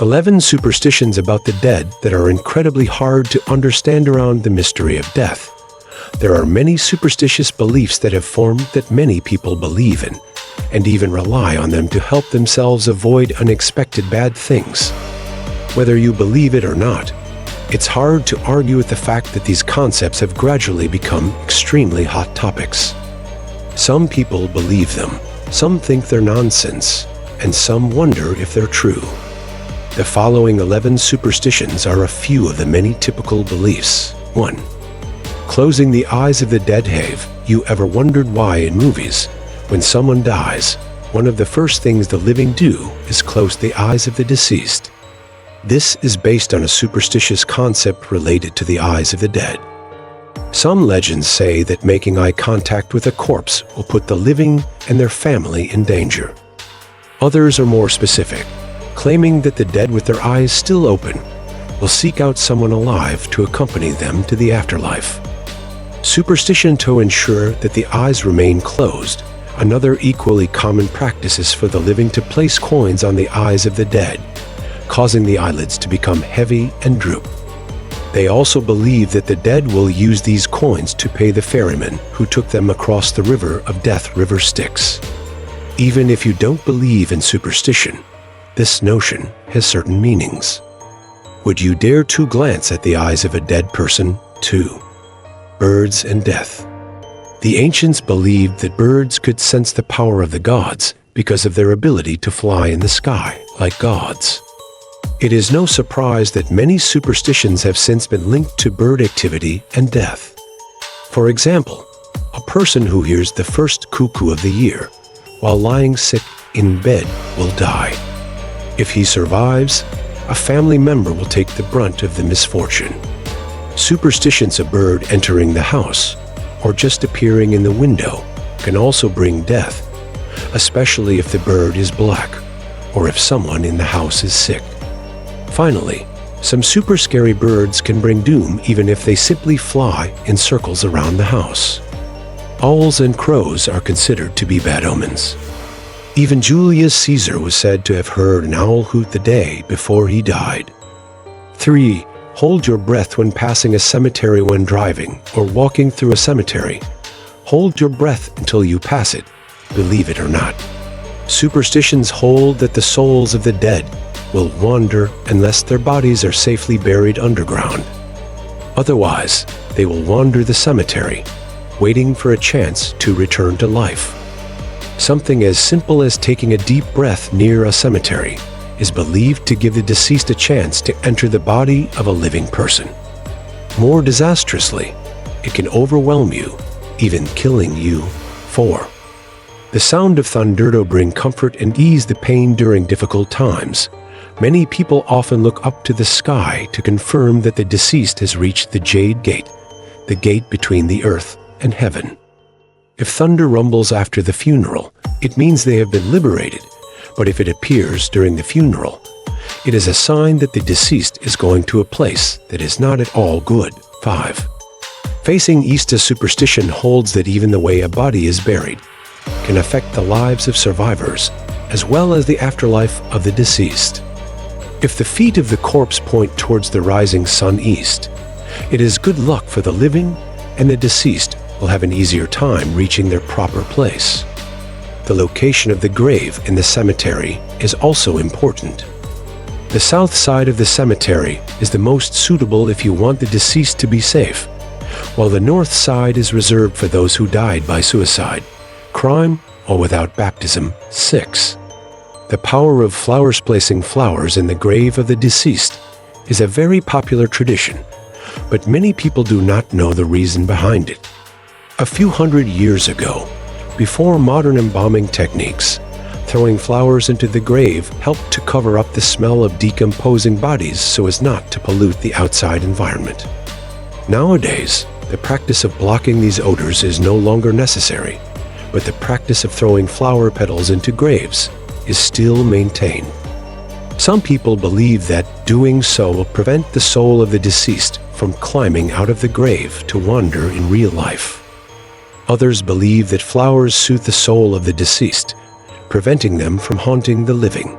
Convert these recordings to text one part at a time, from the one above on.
11 superstitions about the dead that are incredibly hard to understand around the mystery of death. There are many superstitious beliefs that have formed that many people believe in, and even rely on them to help themselves avoid unexpected bad things. Whether you believe it or not, it's hard to argue with the fact that these concepts have gradually become extremely hot topics. Some people believe them, some think they're nonsense, and some wonder if they're true. The following 11 superstitions are a few of the many typical beliefs. 1. Closing the eyes of the dead. Have you ever wondered why in movies, when someone dies, one of the first things the living do is close the eyes of the deceased? This is based on a superstitious concept related to the eyes of the dead. Some legends say that making eye contact with a corpse will put the living and their family in danger. Others are more specific, claiming that the dead with their eyes still open will seek out someone alive to accompany them to the afterlife. Superstition to ensure that the eyes remain closed. Another equally common practice is for the living to place coins on the eyes of the dead, causing the eyelids to become heavy and droop. They also believe that the dead will use these coins to pay the ferryman who took them across the river of death, River Styx. Even if you don't believe in superstition, this notion has certain meanings. Would you dare to glance at the eyes of a dead person? 2. Birds and death. The ancients believed that birds could sense the power of the gods because of their ability to fly in the sky like gods. It is no surprise that many superstitions have since been linked to bird activity and death. For example, a person who hears the first cuckoo of the year while lying sick in bed will die. If he survives, a family member will take the brunt of the misfortune. Superstitions of a bird entering the house or just appearing in the window can also bring death, especially if the bird is black or if someone in the house is sick. Finally, some super scary birds can bring doom even if they simply fly in circles around the house. Owls and crows are considered to be bad omens. Even Julius Caesar was said to have heard an owl hoot the day before he died. 3. Hold your breath when passing a cemetery. When driving or walking through a cemetery, hold your breath until you pass it, believe it or not. Superstitions hold that the souls of the dead will wander unless their bodies are safely buried underground. Otherwise, they will wander the cemetery, waiting for a chance to return to life. Something as simple as taking a deep breath near a cemetery is believed to give the deceased a chance to enter the body of a living person. More disastrously, it can overwhelm you, even killing you. 4. The sound of thunder to bring comfort and ease the pain during difficult times. Many people often look up to the sky to confirm that the deceased has reached the Jade Gate, the gate between the earth and heaven. If thunder rumbles after the funeral, it means they have been liberated, but if it appears during the funeral, it is a sign that the deceased is going to a place that is not at all good. 5. Facing east. A superstition holds that even the way a body is buried can affect the lives of survivors, as well as the afterlife of the deceased. If the feet of the corpse point towards the rising sun east, it is good luck for the living, and the deceased will have an easier time reaching their proper place. The location of the grave in the cemetery is also important. The south side of the cemetery is the most suitable if you want the deceased to be safe, while the north side is reserved for those who died by suicide, crime, or without baptism. 6. The power of flowers. Placing flowers in the grave of the deceased is a very popular tradition, but many people do not know the reason behind it. A few hundred years ago, before modern embalming techniques, throwing flowers into the grave helped to cover up the smell of decomposing bodies so as not to pollute the outside environment. Nowadays, the practice of blocking these odors is no longer necessary, but the practice of throwing flower petals into graves is still maintained. Some people believe that doing so will prevent the soul of the deceased from climbing out of the grave to wander in real life. Others believe that flowers soothe the soul of the deceased, preventing them from haunting the living.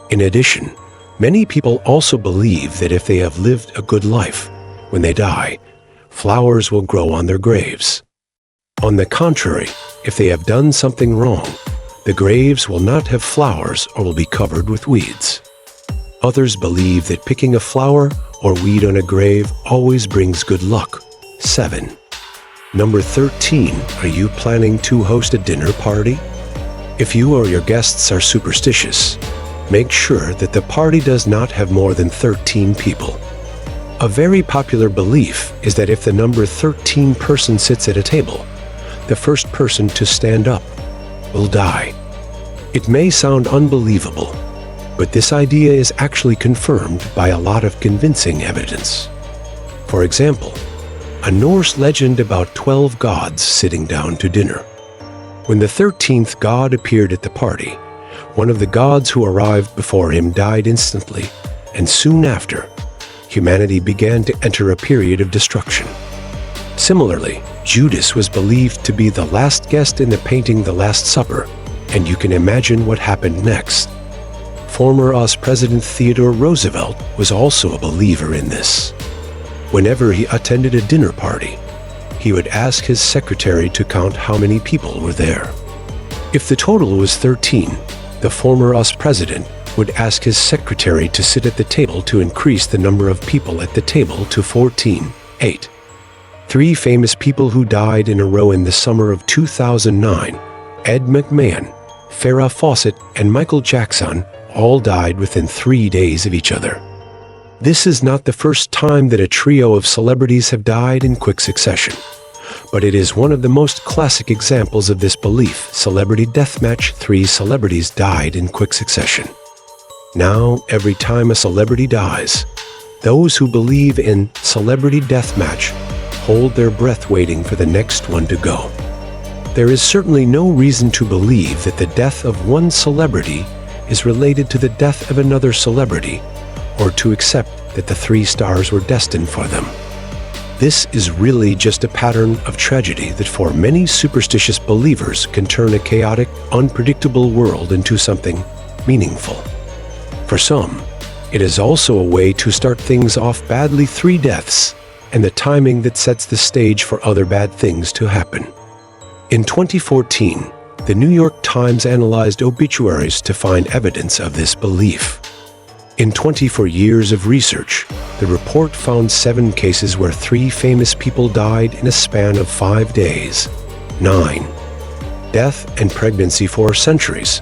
In addition, Many people also believe that if they have lived a good life, when they die, flowers will grow on their graves. On the contrary, if they have done something wrong, the graves will not have flowers or will be covered with weeds. Others believe that picking a flower or weed on a grave always brings good luck. 7. Number 13. Are you planning to host a dinner party? If you or your guests are superstitious, make sure that the party does not have more than 13 people. A very popular belief is that if the number 13 person sits at a table, the first person to stand up will die. It may sound unbelievable, but this idea is actually confirmed by a lot of convincing evidence. For example, a Norse legend about 12 gods sitting down to dinner. When the 13th god appeared at the party, one of the gods who arrived before him died instantly, and soon after, humanity began to enter a period of destruction. Similarly, Judas was believed to be the last guest in the painting The Last Supper, and you can imagine what happened next. Former US President Theodore Roosevelt was also a believer in this. Whenever he attended a dinner party, he would ask his secretary to count how many people were there. If the total was 13, the former US president would ask his secretary to sit at the table to increase the number of people at the table to 14. 8. 3 famous people who died in a row in the summer of 2009, Ed McMahon, Farrah Fawcett, and Michael Jackson, all died within 3 days of each other. This is not the first time that a trio of celebrities have died in quick succession, but it is one of the most classic examples of this belief. Celebrity deathmatch: 3 celebrities died in quick succession. Now, every time a celebrity dies, those who believe in celebrity deathmatch hold their breath waiting for the next one to go. There is certainly no reason to believe that the death of one celebrity is related to the death of another celebrity, or to accept that the 3 stars were destined for them. This is really just a pattern of tragedy that for many superstitious believers can turn a chaotic, unpredictable world into something meaningful. For some, it is also a way to start things off badly. 3 deaths, and the timing that sets the stage for other bad things to happen. In 2014, the New York Times analyzed obituaries to find evidence of this belief. In 24 years of research, the report found 7 cases where 3 famous people died in a span of 5 days. 9. Death and pregnancy. For centuries,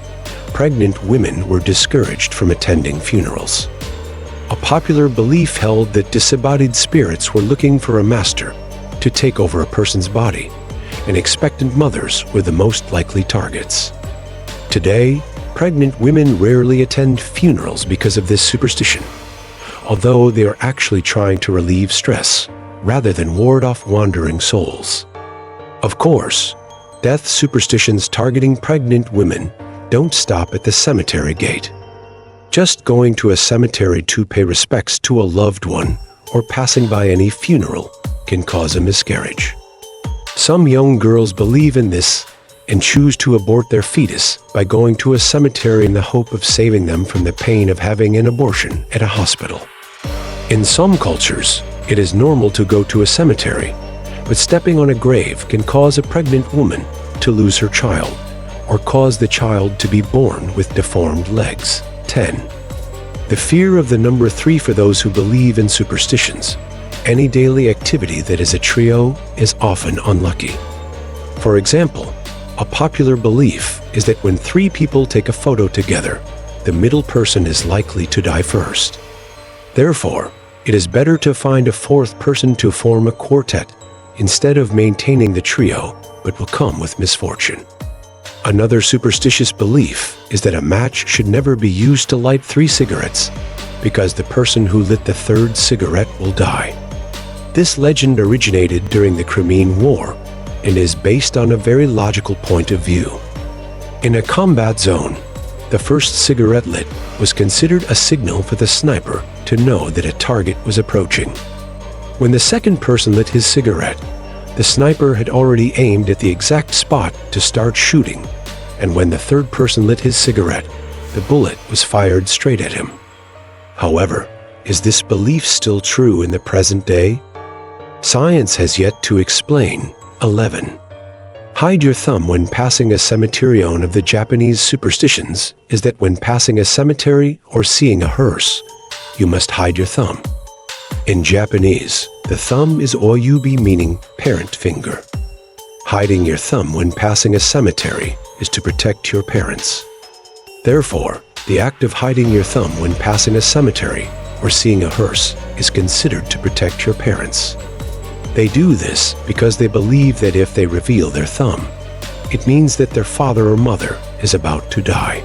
pregnant women were discouraged from attending funerals. A popular belief held that disembodied spirits were looking for a master to take over a person's body, and expectant mothers were the most likely targets. Today, pregnant women rarely attend funerals because of this superstition, although they are actually trying to relieve stress rather than ward off wandering souls. Of course, death superstitions targeting pregnant women don't stop at the cemetery gate. Just going to a cemetery to pay respects to a loved one or passing by any funeral can cause a miscarriage. Some young girls believe in this and choose to abort their fetus by going to a cemetery in the hope of saving them from the pain of having an abortion at a hospital. In some cultures, it is normal to go to a cemetery, but stepping on a grave can cause a pregnant woman to lose her child or cause the child to be born with deformed legs. 10. The fear of the number 3. For those who believe in superstitions, any daily activity that is a trio is often unlucky. For example, a popular belief is that when 3 people take a photo together, the middle person is likely to die first. Therefore, it is better to find a 4th person to form a quartet instead of maintaining the trio, but will come with misfortune. Another superstitious belief is that a match should never be used to light 3 cigarettes, because the person who lit the 3rd cigarette will die. This legend originated during the Crimean War and is based on a very logical point of view. In a combat zone, the first cigarette lit was considered a signal for the sniper to know that a target was approaching. When the second person lit his cigarette, the sniper had already aimed at the exact spot to start shooting, and when the third person lit his cigarette, the bullet was fired straight at him. However, is this belief still true in the present day? Science has yet to explain. 11. Hide your thumb when passing a cemetery. One of the Japanese superstitions is that when passing a cemetery or seeing a hearse, you must hide your thumb. In Japanese, the thumb is oyubi, meaning parent finger. Hiding your thumb when passing a cemetery is to protect your parents. Therefore, the act of hiding your thumb when passing a cemetery or seeing a hearse is considered to protect your parents. They do this because they believe that if they reveal their thumb, it means that their father or mother is about to die.